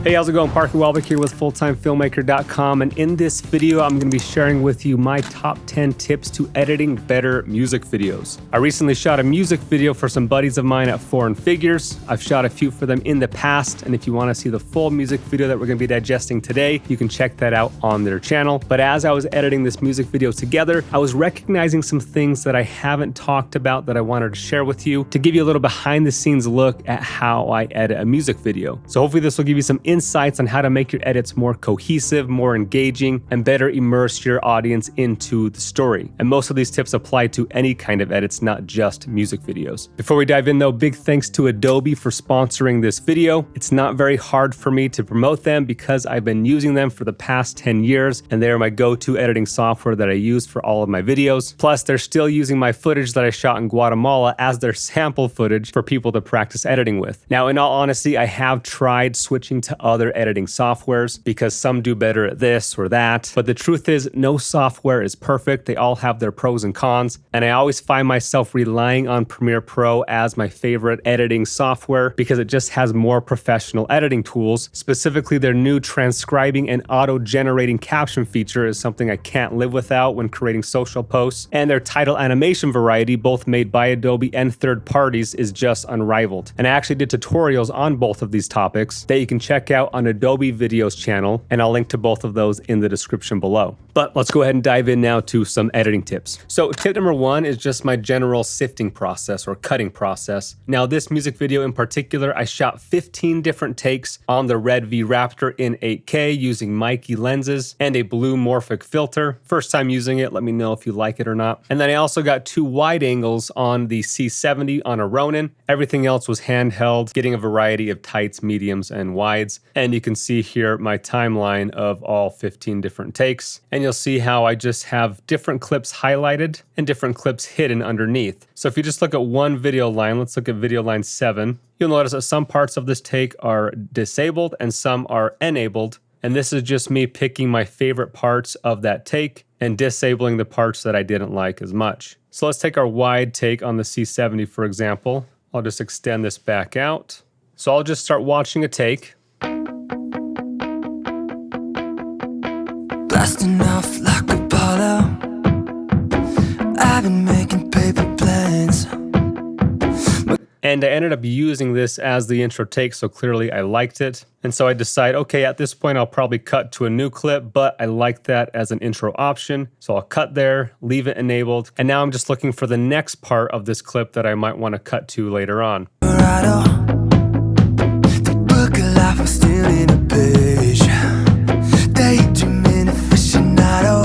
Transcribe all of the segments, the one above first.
Hey, how's it going? Parker Welbeck here with FullTimeFilmmaker.com, and in this video, I'm going to be sharing with you my top 10 tips to editing better music videos. I recently shot a music video for some buddies of mine at Foreign Figures. I've shot a few for them in the past, and if you want to see the full music video that we're going to be digesting today, you can check that out on their channel. But as I was editing this music video together, I was recognizing some things that I haven't talked about that I wanted to share with you to give you a little behind the scenes look at how I edit a music video. So hopefully this will give you some insights on how to make your edits more cohesive, more engaging, and better immerse your audience into the story. And most of these tips apply to any kind of edits, not just music videos. Before we dive in though, big thanks to Adobe for sponsoring this video. It's not very hard for me to promote them because I've been using them for the past 10 years, and they are my go-to editing software that I use for all of my videos. Plus, they're still using my footage that I shot in Guatemala as their sample footage for people to practice editing with. Now, in all honesty, I have tried switching to other editing softwares because some do better at this or that, but the truth is no software is perfect. They all have their pros and cons, and I always find myself relying on Premiere Pro as my favorite editing software because it just has more professional editing tools. Specifically, their new transcribing and auto-generating caption feature is something I can't live without when creating social posts, and their title animation variety, both made by Adobe and third parties, is just unrivaled. And I actually did tutorials on both of these topics that you can check out on Adobe Video's channel, and I'll link to both of those in the description below. But let's go ahead and dive in now to some editing tips. So tip number one is just my general sifting process or cutting process. Now this music video in particular, I shot 15 different takes on the Red V Raptor in 8K using Mikey lenses and a blue morphic filter. First time using it, let me know if you like it or not. And then I also got 2 wide angles on the C70 on a Ronin. Everything else was handheld, getting a variety of tights, mediums, and wides. And you can see here my timeline of all 15 different takes. And you'll see how I just have different clips highlighted and different clips hidden underneath. So if you just look at one video line, let's look at video line 7, you'll notice that some parts of this take are disabled and some are enabled. And this is just me picking my favorite parts of that take and disabling the parts that I didn't like as much. So let's take our wide take on the C70, for example. I'll just extend this back out. So I'll just start watching a take. Blasting off like Apollo, I've been making paper plans. And I ended up using this as the intro take, so clearly I liked it. And so I decide, okay, at this point I'll probably cut to a new clip, but I like that as an intro option. So I'll cut there, leave it enabled, and now I'm just looking for the next part of this clip that I might want to cut to later on. The book of life was still in a page. Daydreaming aficionado.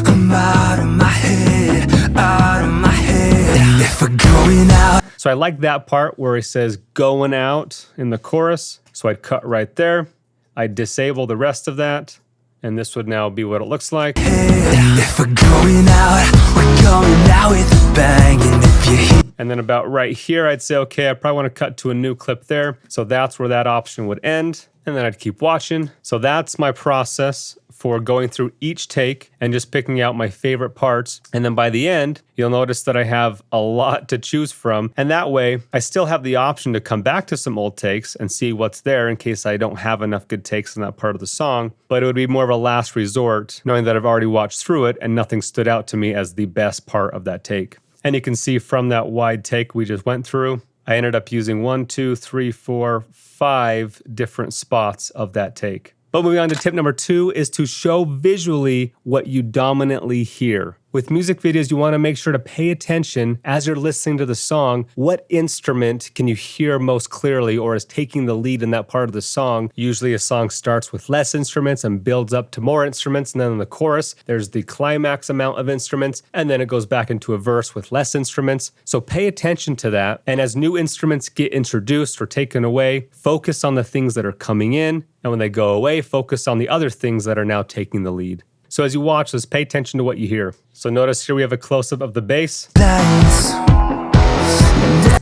I'm out of my head, out of my head. If we're going out. So I like that part where he says going out in the chorus. So I'd cut right there. I'd disable the rest of that. And this would now be what it looks like. If we're going out with a bang. And then about right here, I'd say, okay, I probably want to cut to a new clip there. So that's where that option would end. And then I'd keep watching. So that's my process for going through each take and just picking out my favorite parts. And then by the end, you'll notice that I have a lot to choose from. And that way, I still have the option to come back to some old takes and see what's there in case I don't have enough good takes in that part of the song. But it would be more of a last resort, knowing that I've already watched through it and nothing stood out to me as the best part of that take. And you can see from that wide take we just went through, I ended up using 1, 2, 3, 4, 5 different spots of that take. But moving on to tip number 2 is to show visually what you dominantly hear. With music videos, you want to make sure to pay attention as you're listening to the song. What instrument can you hear most clearly or is taking the lead in that part of the song? Usually a song starts with less instruments and builds up to more instruments. And then in the chorus, there's the climax amount of instruments. And then it goes back into a verse with less instruments. So pay attention to that. And as new instruments get introduced or taken away, focus on the things that are coming in. And when they go away, focus on the other things that are now taking the lead. So as you watch this, pay attention to what you hear. So notice here we have a close-up of the bass.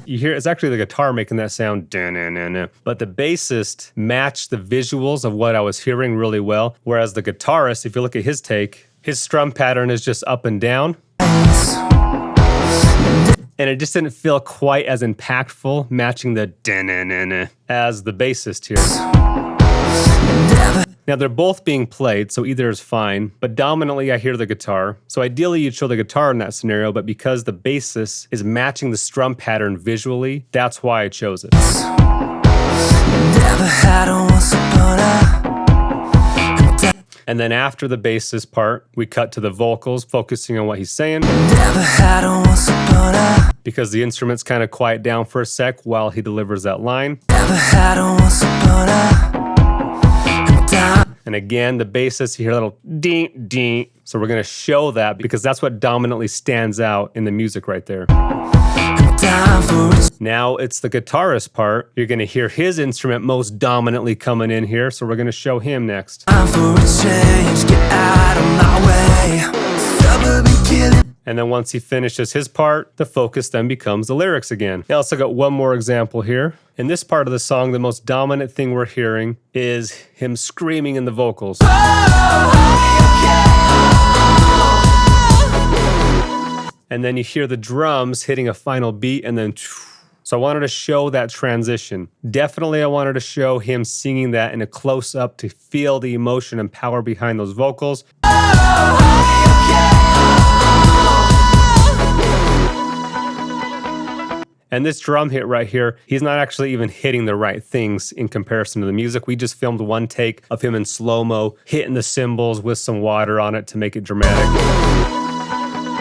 You hear, it's actually the guitar making that sound, but the bassist matched the visuals of what I was hearing really well, whereas the guitarist, if you look at his take, his strum pattern is just up and down. And it just didn't feel quite as impactful, matching the da-na-na-na as the bassist here. Now they're both being played, so either is fine, but dominantly I hear the guitar. So ideally you'd show the guitar in that scenario, but because the bassist is matching the strum pattern visually, that's why I chose it. And then after the bassist part, we cut to the vocals, focusing on what he's saying. Because the instruments kind of quiet down for a sec while he delivers that line. And again, the bassist, you hear a little ding, ding. So we're gonna show that because that's what dominantly stands out in the music right there. Now it's the guitarist part. You're gonna hear his instrument most dominantly coming in here, so we're gonna show him next. And then once he finishes his part, the focus then becomes the lyrics again. Now let's look at one more example here. In this part of the song, the most dominant thing we're hearing is him screaming in the vocals. And then you hear the drums hitting a final beat and then... So I wanted to show that transition. Definitely I wanted to show him singing that in a close-up to feel the emotion and power behind those vocals. And this drum hit right here, he's not actually even hitting the right things in comparison to the music. We just filmed one take of him in slow-mo, hitting the cymbals with some water on it to make it dramatic.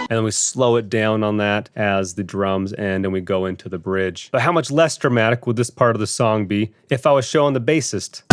And then we slow it down on that as the drums end and we go into the bridge. But how much less dramatic would this part of the song be if I was showing the bassist?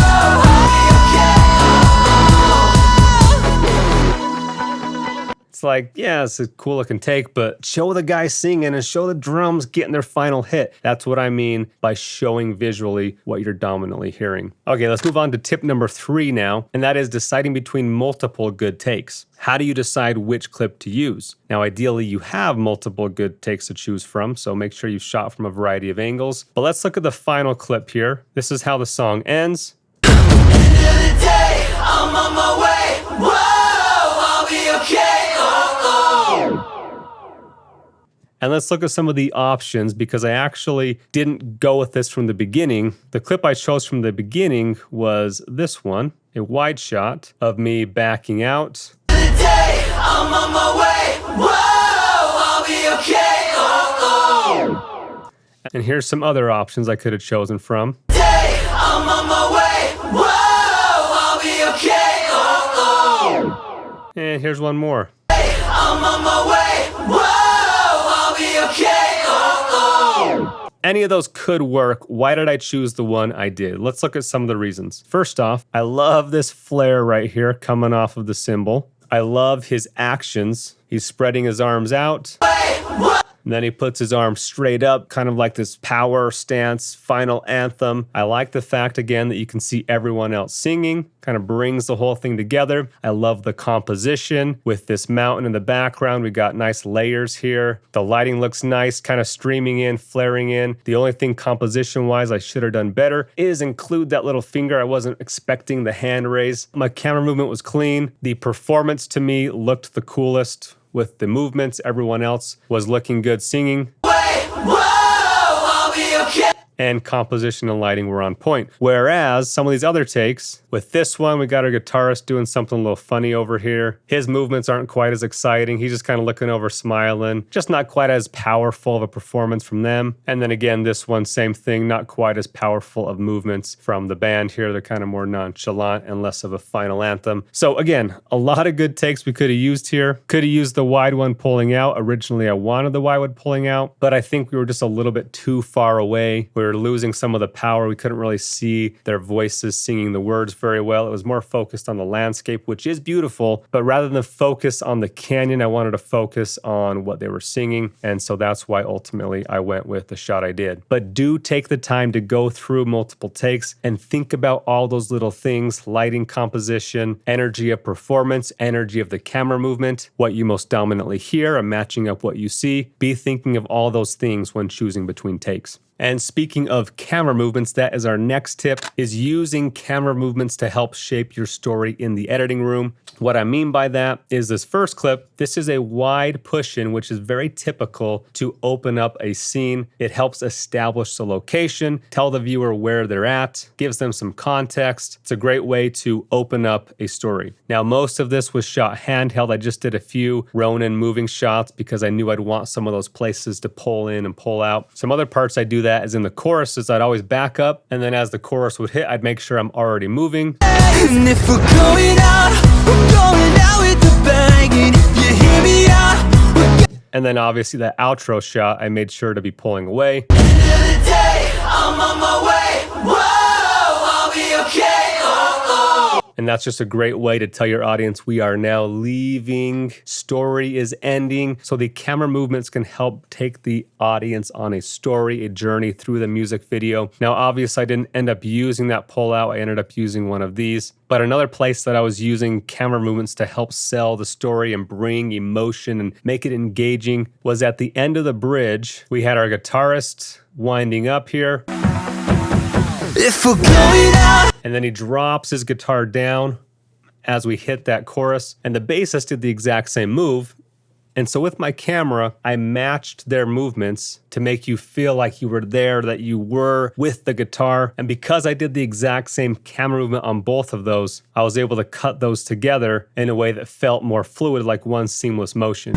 It's like, yeah, it's a cool looking take, but show the guy singing and show the drums getting their final hit. That's what I mean by showing visually what you're dominantly hearing. Okay, let's move on to tip number 3 now, and that is deciding between multiple good takes. How do you decide which clip to use? Now, ideally, you have multiple good takes to choose from, so make sure you shot from a variety of angles. But let's look at the final clip here. This is how the song ends. End of the day, I'm on my way. Whoa, I'll be okay. And let's look at some of the options because I actually didn't go with this from the beginning. The clip I chose from the beginning was this one, a wide shot of me backing out. Today, I'm on my way. Whoa, I'll be okay. And here's some other options I could have chosen from. Today, I'm on my way. Whoa, I'll be okay. And here's one more. I'm on my way. Whoa, I'll be okay. Any of those could work. Why did I choose the one I did? Let's look at some of the reasons. First off, I love this flare right here coming off of the cymbal. I love his actions. He's spreading his arms out. And then he puts his arms straight up, kind of like this power stance, final anthem. I like the fact, again, that you can see everyone else singing, kind of brings the whole thing together. I love the composition with this mountain in the background. We got nice layers here. The lighting looks nice, kind of streaming in, flaring in. The only thing composition-wise I should have done better is include that little finger. I wasn't expecting the hand raise. My camera movement was clean. The performance to me looked the coolest. With the movements, everyone else was looking good singing. Whoa, I'll be okay. And composition and lighting were on point. Whereas some of these other takes, with this one, we got our guitarist doing something a little funny over here. His movements aren't quite as exciting. He's just kind of looking over, smiling. Just not quite as powerful of a performance from them. And then again, this one, same thing, not quite as powerful of movements from the band here. They're kind of more nonchalant and less of a final anthem. So again, a lot of good takes we could have used here. Could have used the wide one pulling out. Originally, I wanted the wide one pulling out, but I think we were just a little bit too far away. We were losing some of the power. We couldn't really see their voices singing the words very well. It was more focused on the landscape, which is beautiful, but rather than focus on the canyon, I wanted to focus on what they were singing. And so that's why ultimately I went with the shot I did. But do take the time to go through multiple takes and think about all those little things: lighting, composition, energy of performance, energy of the camera movement, what you most dominantly hear and matching up what you see. Be thinking of all those things when choosing between takes. And speaking of camera movements, that is our next tip, is using camera movements to help shape your story in the editing room. What I mean by that is this first clip, this is a wide push-in, which is very typical to open up a scene. It helps establish the location, tell the viewer where they're at, gives them some context. It's a great way to open up a story. Now, most of this was shot handheld. I just did a few Ronin moving shots because I knew I'd want some of those places to pull in and pull out. Some other parts I do that is in the choruses. I'd always back up, and then as the chorus would hit, I'd make sure I'm already moving. And if we're going out with the bang, and if you hear me out, And then obviously that outro shot, I made sure to be pulling away. end of the day, I'm on my way. Whoa, I'll be okay. And that's just a great way to tell your audience we are now leaving, story is ending. So the camera movements can help take the audience on a story, a journey through the music video. Now, obviously I didn't end up using that pullout. I ended up using one of these. But another place that I was using camera movements to help sell the story and bring emotion and make it engaging was at the end of the bridge. We had our guitarist winding up here. If we're going out, And then he drops his guitar down as we hit that chorus. And the bassist did the exact same move. And so with my camera, I matched their movements to make you feel like you were there, that you were with the guitar. And because I did the exact same camera movement on both of those, I was able to cut those together in a way that felt more fluid, like one seamless motion.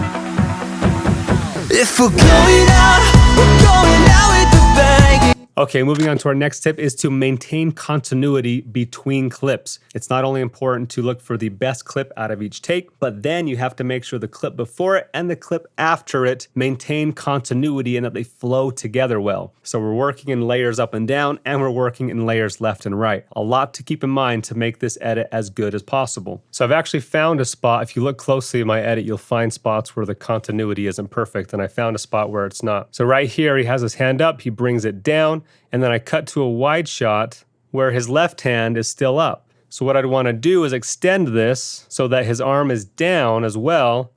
if we're going out with the bang. Okay, moving on to our next tip is to maintain continuity between clips. It's not only important to look for the best clip out of each take, but then you have to make sure the clip before it and the clip after it maintain continuity and that they flow together well. So we're working in layers up and down, and we're working in layers left and right. A lot to keep in mind to make this edit as good as possible. So I've actually found a spot. If you look closely in my edit, you'll find spots where the continuity isn't perfect, and I found a spot where it's not. So right here, he has his hand up, he brings it down, and then I cut to a wide shot where his left hand is still up. So what I'd want to do is extend this so that his arm is down as well.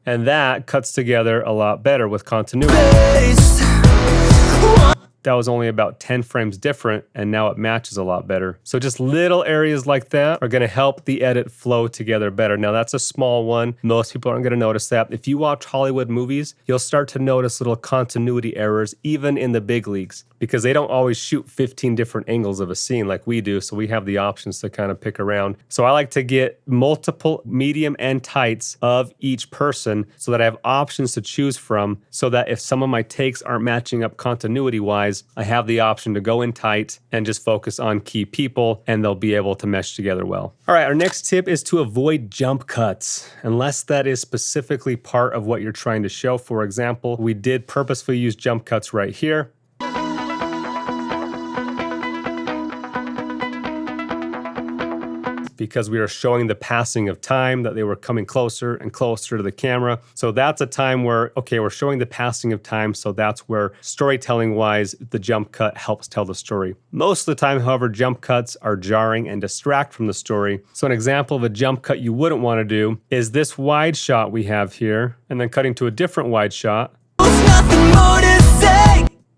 And that cuts together a lot better with continuity. That was only about 10 frames different, and now it matches a lot better. So just little areas like that are gonna help the edit flow together better. Now that's a small one. Most people aren't gonna notice that. If you watch Hollywood movies, you'll start to notice little continuity errors, even in the big leagues, because they don't always shoot 15 different angles of a scene like we do, so we have the options to kind of pick around. So I like to get multiple medium and tights of each person so that I have options to choose from, so that if some of my takes aren't matching up continuity-wise, I have the option to go in tight and just focus on key people, and they'll be able to mesh together well. All right, our next tip is to avoid jump cuts, unless that is specifically part of what you're trying to show. For example, we did purposefully use jump cuts right here. Because we are showing the passing of time, that they were coming closer and closer to the camera. So that's a time where, okay, we're showing the passing of time, so that's where storytelling-wise, the jump cut helps tell the story. Most of the time, however, jump cuts are jarring and distract from the story. So an example of a jump cut you wouldn't want to do is this wide shot we have here, and then cutting to a different wide shot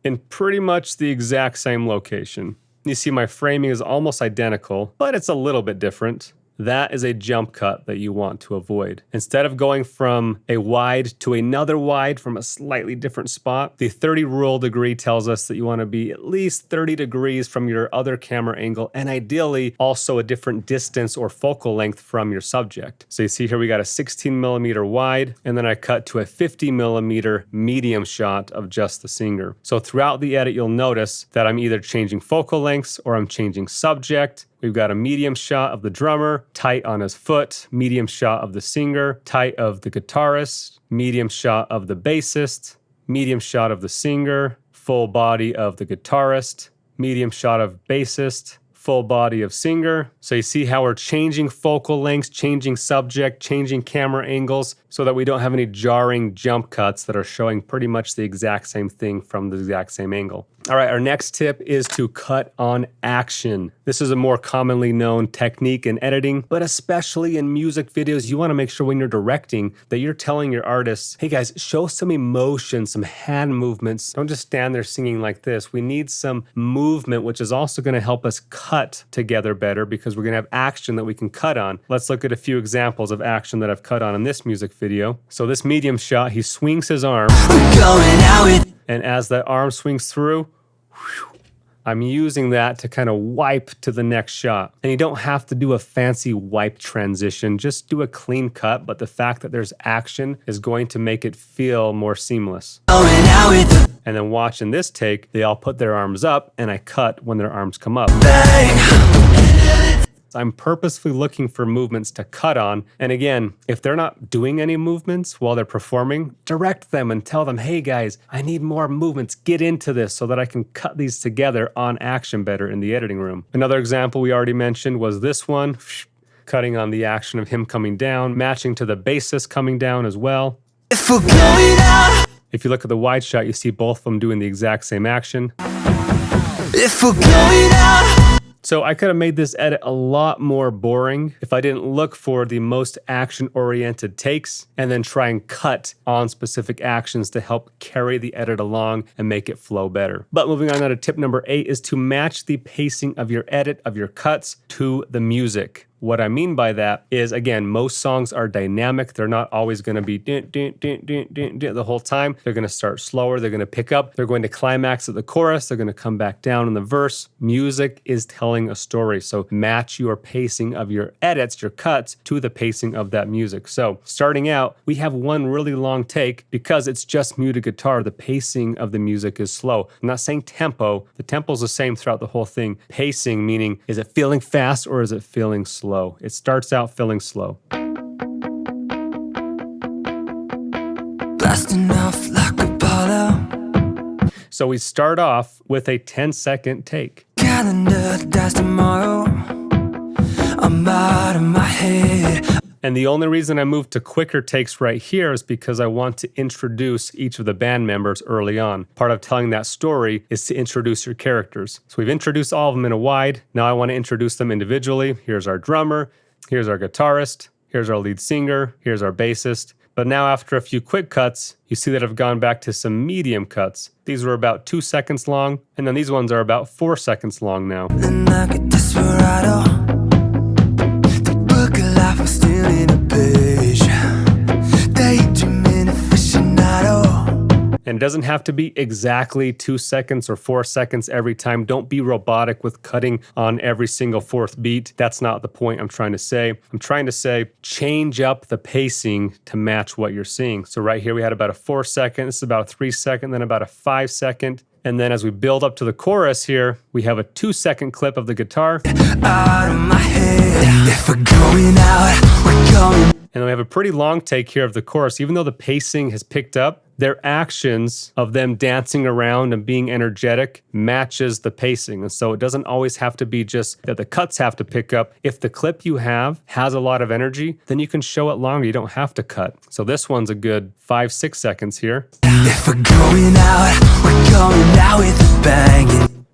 in pretty much the exact same location. You see my framing is almost identical, but it's a little bit different. That is a jump cut that you want to avoid. Instead of going from a wide to another wide from a slightly different spot, the 30 rule degree tells us that you want to be at least 30 degrees from your other camera angle, and ideally also a different distance or focal length from your subject. So you see here we got a 16 millimeter wide, and then I cut to a 50 millimeter medium shot of just the singer. So throughout the edit, you'll notice that I'm either changing focal lengths or I'm changing subject. We've got a medium shot of the drummer, tight on his foot, medium shot of the singer, tight of the guitarist, medium shot of the bassist, medium shot of the singer, full body of the guitarist, medium shot of bassist, full body of singer. So you see how we're changing focal lengths, changing subject, changing camera angles so that we don't have any jarring jump cuts that are showing pretty much the exact same thing from the exact same angle. All right, our next tip is to cut on action. This is a more commonly known technique in editing, but especially in music videos, you want to make sure when you're directing that you're telling your artists, hey guys, show some emotion, some hand movements. Don't just stand there singing like this. We need some movement, which is also going to help us cut together better because we're going to have action that we can cut on. Let's look at a few examples of action that I've cut on in this music video. So this medium shot, he swings his arm. And as that arm swings through, I'm using that to kind of wipe to the next shot. And you don't have to do a fancy wipe transition, just do a clean cut, but the fact that there's action is going to make it feel more seamless. And then watching this take, they all put their arms up and I cut when their arms come up. I'm purposefully looking for movements to cut on. And again, if they're not doing any movements while they're performing, direct them and tell them, hey guys, I need more movements. Get into this so that I can cut these together on action better in the editing room. Another example we already mentioned was this one, cutting on the action of him coming down, matching to the bassist coming down as well. If you look at the wide shot, you see both of them doing the exact same action. So I could have made this edit a lot more boring if I didn't look for the most action-oriented takes and then try and cut on specific actions to help carry the edit along and make it flow better. But moving on now to tip number 8 is to match the pacing of your edit, of your cuts, to the music. What I mean by that is, again, most songs are dynamic. They're not always going to be the whole time. They're going to start slower. They're going to pick up. They're going to climax at the chorus. They're going to come back down in the verse. Music is telling a story. So match your pacing of your edits, your cuts, to the pacing of that music. So starting out, we have one really long take because it's just muted guitar. The pacing of the music is slow. I'm not saying tempo. The tempo is the same throughout the whole thing. Pacing meaning, is it feeling fast or is it feeling slow? It starts out feeling slow. Blasting off like Apollo. So we start off with a 10-second take. Calendar dies tomorrow. I'm out of my head. And the only reason I moved to quicker takes right here is because I want to introduce each of the band members early on. Part of telling that story is to introduce your characters. So we've introduced all of them in a wide. Now I want to introduce them individually. Here's our drummer. Here's our guitarist. Here's our lead singer. Here's our bassist. But now after a few quick cuts, you see that I've gone back to some medium cuts. These were about 2 seconds long, and then these ones are about 4 seconds long now. And it doesn't have to be exactly 2 seconds or 4 seconds every time. Don't be robotic with cutting on every single fourth beat. That's not the point I'm trying to say. I'm trying to say change up the pacing to match what you're seeing. So right here we had about a 4 second, this is about a 3 second, then about a 5 second. And then as we build up to the chorus here, we have a 2 second clip of the guitar. Out of my head, if we're going out, we're going. And then we have a pretty long take here of the chorus. Even though the pacing has picked up, their actions of them dancing around and being energetic matches the pacing. And so it doesn't always have to be just that the cuts have to pick up. If the clip you have has a lot of energy, then you can show it longer. You don't have to cut. So this one's a good 5-6 seconds here. If we're going out with a bang.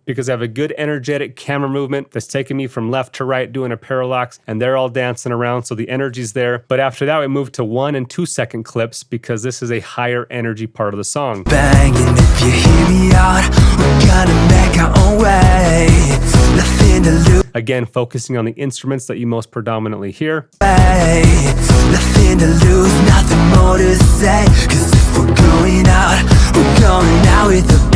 Because I have a good energetic camera movement that's taking me from left to right doing a parallax, and they're all dancing around, so the energy's there. But after that, we move to 1 and 2 second clips because this is a higher energy part of the song. Banging, if you hear me out, we're gonna make our own way. Nothing to lose. Again, focusing on the instruments that you most predominantly hear. Nothing to lose, nothing more to say. Cause if we're going out with a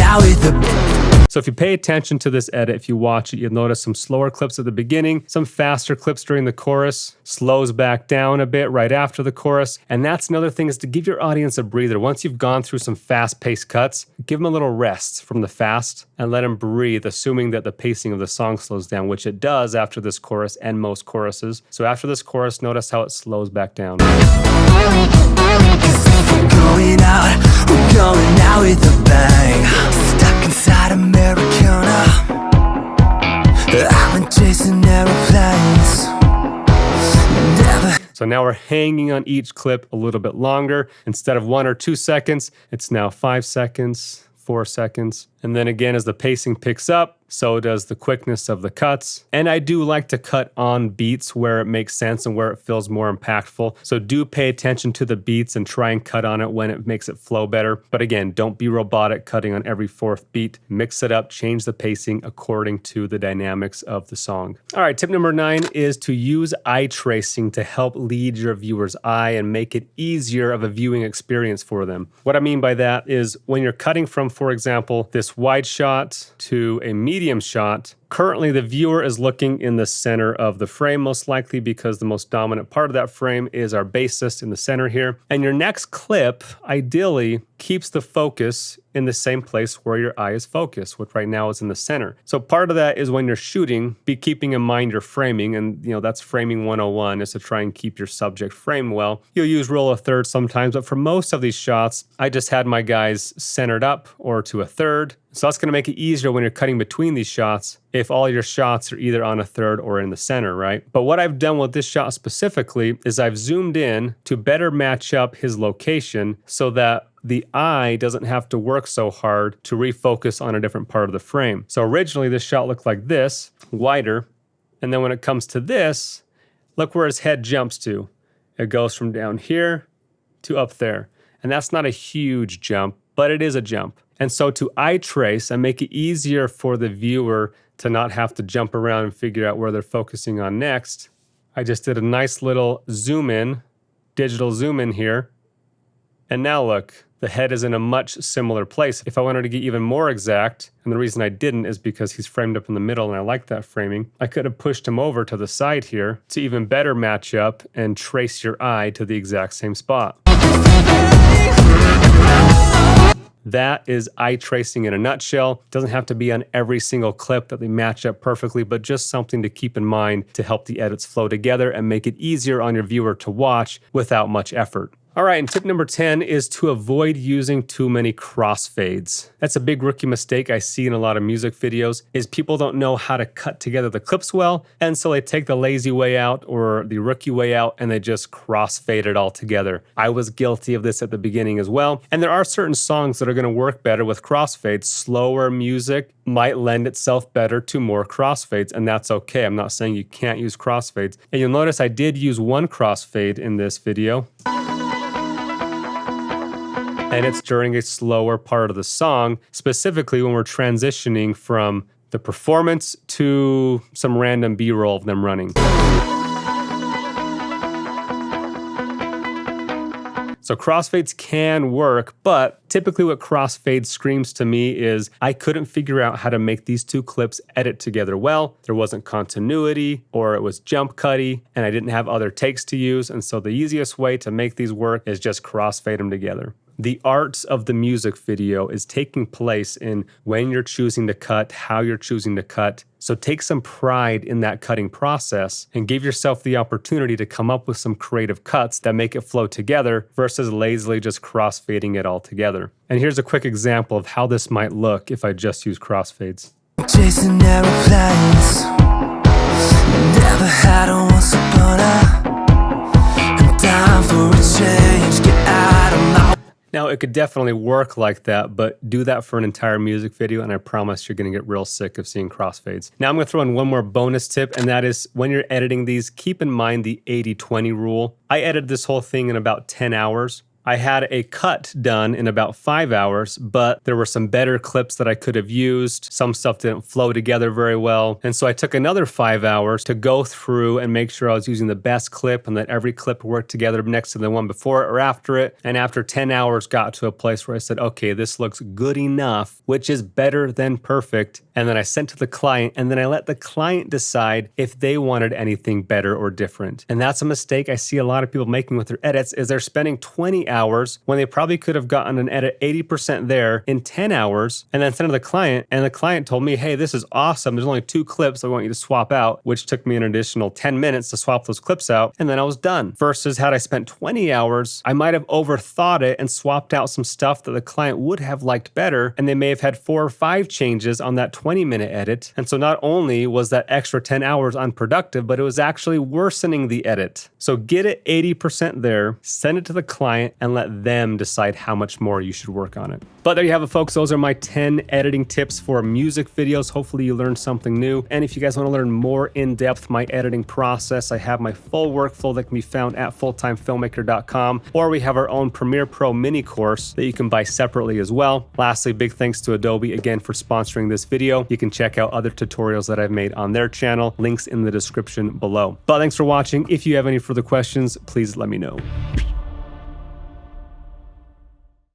So if you pay attention to this edit, if you watch it, you'll notice some slower clips at the beginning, some faster clips during the chorus, slows back down a bit right after the chorus. And that's another thing, is to give your audience a breather. Once you've gone through some fast-paced cuts, give them a little rest from the fast and let them breathe, assuming that the pacing of the song slows down, which it does after this chorus and most choruses. So after this chorus, notice how it slows back down. We're going out with a bang. Stuck inside Americana. I've been So now we're hanging on each clip a little bit longer. Instead of 1 or 2 seconds, it's now 5 seconds, 4 seconds. And then again, as the pacing picks up, so does the quickness of the cuts. And I do like to cut on beats where it makes sense and where it feels more impactful. So do pay attention to the beats and try and cut on it when it makes it flow better. But again, don't be robotic cutting on every 4th beat. Mix it up, change the pacing according to the dynamics of the song. All right, tip number 9 is to use eye tracing to help lead your viewer's eye and make it easier of a viewing experience for them. What I mean by that is when you're cutting from, for example, this wide shot to a medium shot, currently the viewer is looking in the center of the frame, most likely because the most dominant part of that frame is our bassist in the center here. And your next clip, ideally, keeps the focus in the same place where your eye is focused, which right now is in the center. So part of that is when you're shooting, be keeping in mind your framing, and that's framing 101, is to try and keep your subject framed well. You'll use rule of thirds sometimes, but for most of these shots, I just had my guys centered up or to a third. So that's going to make it easier when you're cutting between these shots if all your shots are either on a third or in the center, right? But what I've done with this shot specifically is I've zoomed in to better match up his location so that the eye doesn't have to work so hard to refocus on a different part of the frame. So originally this shot looked like this, wider, and then when it comes to this, look where his head jumps to. It goes from down here to up there. And that's not a huge jump, but it is a jump. And so to eye trace and make it easier for the viewer to not have to jump around and figure out where they're focusing on next, I just did a nice little zoom in, digital zoom in here. And now look, the head is in a much similar place. If I wanted to get even more exact, and the reason I didn't is because he's framed up in the middle and I like that framing, I could have pushed him over to the side here to even better match up and trace your eye to the exact same spot. That is eye tracing in a nutshell. It doesn't have to be on every single clip that they match up perfectly, but just something to keep in mind to help the edits flow together and make it easier on your viewer to watch without much effort. All right, and tip number 10 is to avoid using too many crossfades. That's a big rookie mistake I see in a lot of music videos, is people don't know how to cut together the clips well, and so they take the lazy way out or the rookie way out and they just crossfade it all together. I was guilty of this at the beginning as well, and there are certain songs that are gonna work better with crossfades. Slower music might lend itself better to more crossfades, and that's okay. I'm not saying you can't use crossfades. And you'll notice I did use one crossfade in this video. And it's during a slower part of the song, specifically when we're transitioning from the performance to some random B-roll of them running. So crossfades can work, but typically what crossfade screams to me is I couldn't figure out how to make these two clips edit together well. There wasn't continuity, or it was jump cutty, and I didn't have other takes to use. And so the easiest way to make these work is just crossfade them together. The art of the music video is taking place in when you're choosing to cut, how you're choosing to cut. So take some pride in that cutting process and give yourself the opportunity to come up with some creative cuts that make it flow together versus lazily just crossfading it all together. And here's a quick example of how this might look if I just use crossfades. Chasing aeroplanes, never had a once upon a time for a change, get out of my. Now, it could definitely work like that, but do that for an entire music video, and I promise you're gonna get real sick of seeing crossfades. Now, I'm gonna throw in one more bonus tip, and that is when you're editing these, keep in mind the 80-20 rule. I edited this whole thing in about 10 hours. I had a cut done in about 5 hours, but there were some better clips that I could have used. Some stuff didn't flow together very well. And so I took another 5 hours to go through and make sure I was using the best clip and that every clip worked together next to the one before it or after it. And after 10 hours, got to a place where I said, okay, this looks good enough, which is better than perfect. And then I sent to the client, and then I let the client decide if they wanted anything better or different. And that's a mistake I see a lot of people making with their edits, is they're spending 20 hours when they probably could have gotten an edit 80% there in 10 hours and then sent it to the client. And the client told me, hey, this is awesome. There's only 2 clips I want you to swap out, which took me an additional 10 minutes to swap those clips out. And then I was done. Versus had I spent 20 hours, I might have overthought it and swapped out some stuff that the client would have liked better. And they may have had 4 or 5 changes on that 20-minute edit. And so not only was that extra 10 hours unproductive, but it was actually worsening the edit. So get it 80% there, send it to the client, and let them decide how much more you should work on it. But there you have it, folks. Those are my 10 editing tips for music videos. Hopefully you learned something new. And if you guys want to learn more in depth my editing process, I have my full workflow that can be found at fulltimefilmmaker.com, or we have our own Premiere Pro mini course that you can buy separately as well. Lastly, big thanks to Adobe again for sponsoring this video. You can check out other tutorials that I've made on their channel, links in the description below. But thanks for watching. If you have any further questions, please let me know.